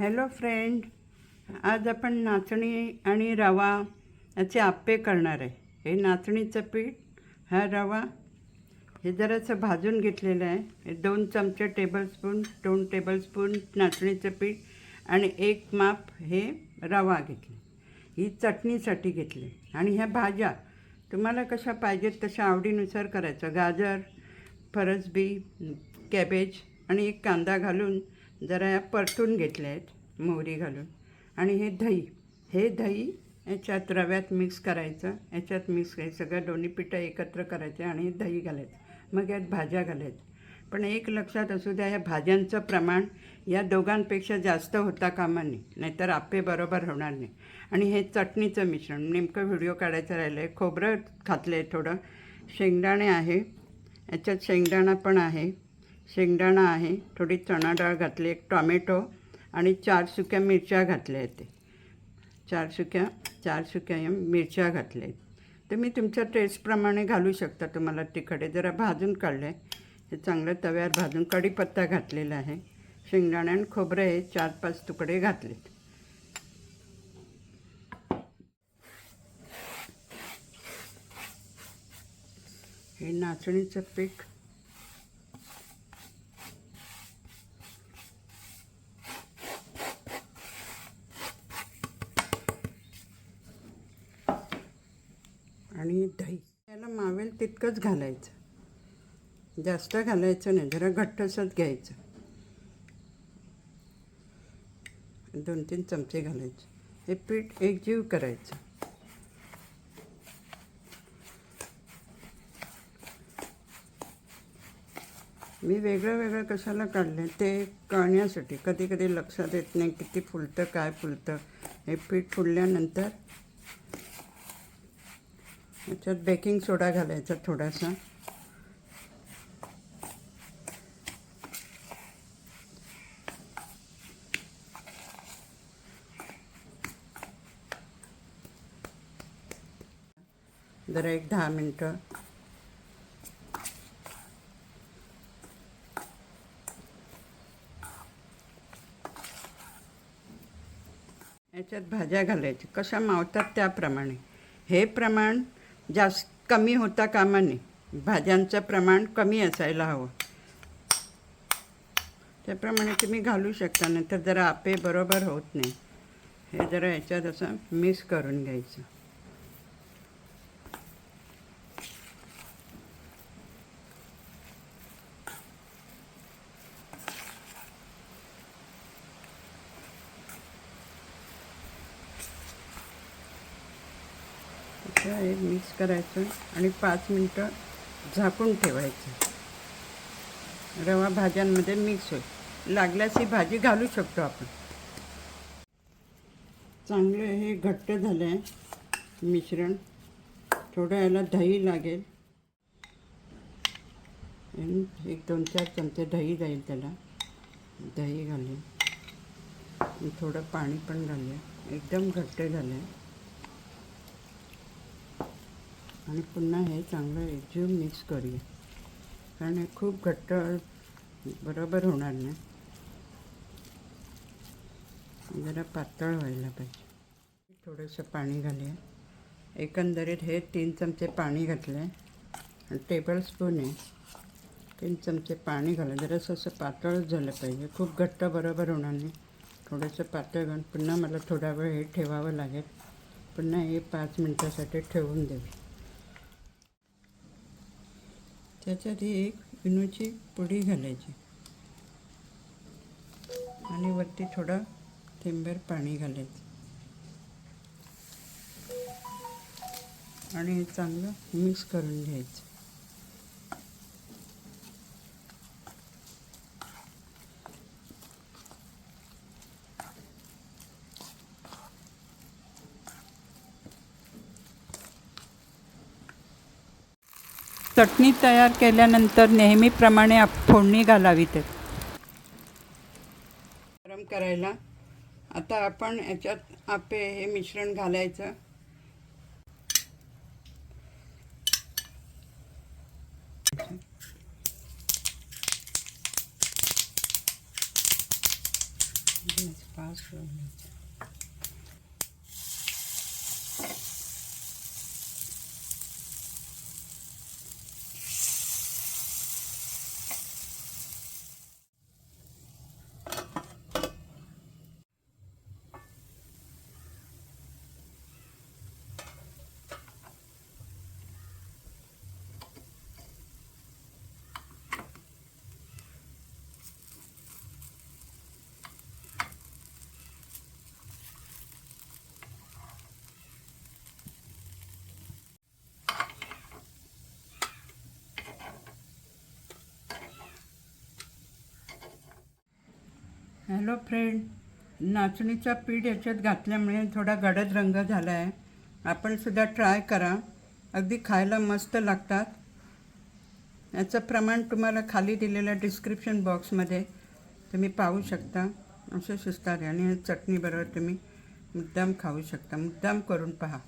Hello friend, आज आपण नाचणी आणि रवा याचे आप्पे करणार आहे. हे नाचणीचं पीठ, हा रवा हे जरासं भाजून घेतलेलं आहे. हे 2 चमचे दोन टेबलस्पून नाचणीचं पीठ आणि 1 माप हे रवा घेतले. ही चटणीसाठी घेतली. आणि ह्या भाज्या तुम्हाला कशा पाहिजेत तशा आवडीनुसार करायचं. गाजर, फरसबी, कॅबेज आणि 1 कांदा घालून जरा परतून घेतले आहेत मोहरी घालून. आणि हे दही याच्यात रव्यात मिक्स करायचं. याच्यात मिक्स करायचं, सगळं दोन्ही पिठं एकत्र करायचे आणि दही घालायचं. मग यात भाज्या घालायच्या. पण एक लक्षात असू द्या, या भाज्यांचं प्रमाण या दोघांपेक्षा जास्त होता कामा नये, नाहीतर आप्पे बरोबर होणार नाही. आणि हे चटणीचं मिश्रण नेमकं व्हिडिओ काढायचं राहिलं आहे. खोबरं घातलं आहे, थोडं शेंगदाणे आहे, याच्यात शेंगदाणा पण आहे, शेंगदाणा आहे, थोडी चणा डाळ घातली, 1 टॉमॅटो आणि 4 सुक्या मिरच्या घातल्या आहेत. 4 सुक्या मिरच्या घातल्या आहेत. तर मी तुमच्या टेस्टप्रमाणे घालू शकता. तुम्हाला तिखट जरा भाजून काढलं आहे, हे चांगलं तव्यावर भाजून. कढीपत्ता घातलेला आहे, शेंगदाणे आणि खोबरं हे 4-5 तुकडे घातलेत. हे नाचणीचं पीठ आणि दही याला मावेल तितकंच घालायचं, जास्त घालायचं नाही, जरा घट्टसच घ्यायचं. 2-3 चमचे घालायचे. हे पीठ एकजीव करायचं. मी वेगळं कशाला काढलं ते कळण्यासाठी. कधी कधी लक्षात येत नाही किती फुलतं, काय फुलतं. हे पीठ फुलल्यानंतर याच्यात बेकिंग सोडा घालायचा थोडासा. जरा 10 मिनटं याच्यात भाज्या घालायच्या, कशा मावतात त्याप्रमाणे. हे प्रमाण जास्त कमी होता कामा नये, भाज्यांचं प्रमाण कमी असायला हवं. त्याप्रमाणे तुम्ही घालू शकता, नंतर जरा आप्पे बरोबर होत नाही. हे जरा याच्यात असं मिक्स करून घ्यायचं. हे मिक्स करायचं आणि 5 मिनटं झाकून ठेवायचं. रवा भाज्यांमध्ये मिक्स होईल. लागल्यास ही भाजी घालू शकतो आपण. चांगलं हे घट्ट झालं आहे मिश्रण. थोडं याला दही लागेल, 1-2-4 चमचे दही जाईल त्याला. दही घालून थोडं पाणी पण घालूया. एकदम घट्ट झालं आहे. आणि पुन्हा हे चांगलं एकजीव मिक्स करूया, कारण हे खूप घट्ट बरोबर होणार नाही. जरा पातळ व्हायला पाहिजे. थोडंसं पाणी घालूया. एकंदरीत हे 3 चमचे पाणी घातलं आहे. टेबलस्पून आहे, 3 चमचे पाणी घाला. जरासं असं पातळच झालं पाहिजे, खूप घट्ट बरोबर होणार नाही. थोडंसं पातळ घालून पुन्हा मला थोडा वेळ हे ठेवावं लागेल. पुन्हा हे 5 मिनटासाठी ठेवून देऊ. त्याच्यात ही 1 इनोची पुडी घालायची आणि वरती थोडं थेंबभर पाणी घालायचं आणि हे चांगलं मिक्स करून घ्यायचं. चटणी तयार केल्यानंतर नेहमीप्रमाणे फोडणी घालावी. ते गरम करायला. आता आपण याच्यात आप्पे हे मिश्रण घालायचं. फास्ट हॅलो फ्रेंड, नाचणीचा पीठ याच्यात घातल्यामुळे थोडा गडद रंग झाला आहे. आपण सुद्धा ट्राय करा, अगदी खायला मस्त लागतात. याचं प्रमाण तुम्हाला खाली दिलेल्या डिस्क्रिप्शन बॉक्समध्ये तुम्ही पाहू शकता. असे सुस्तार आणि चटणीबरोबर तुम्ही मुद्दाम खाऊ शकता. मुद्दाम करून पहा.